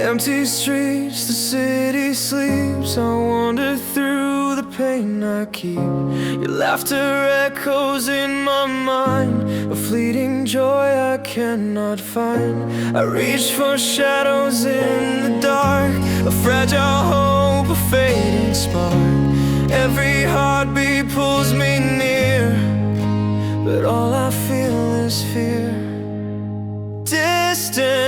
Empty streets, the city sleeps. I wander through the pain I keep. Your laughter echoes in my mind, a fleeting joy I cannot find. I reach for shadows in the dark, a fragile hope, a fading spark. Every heartbeat pulls me near, but all I feel is fear. Distant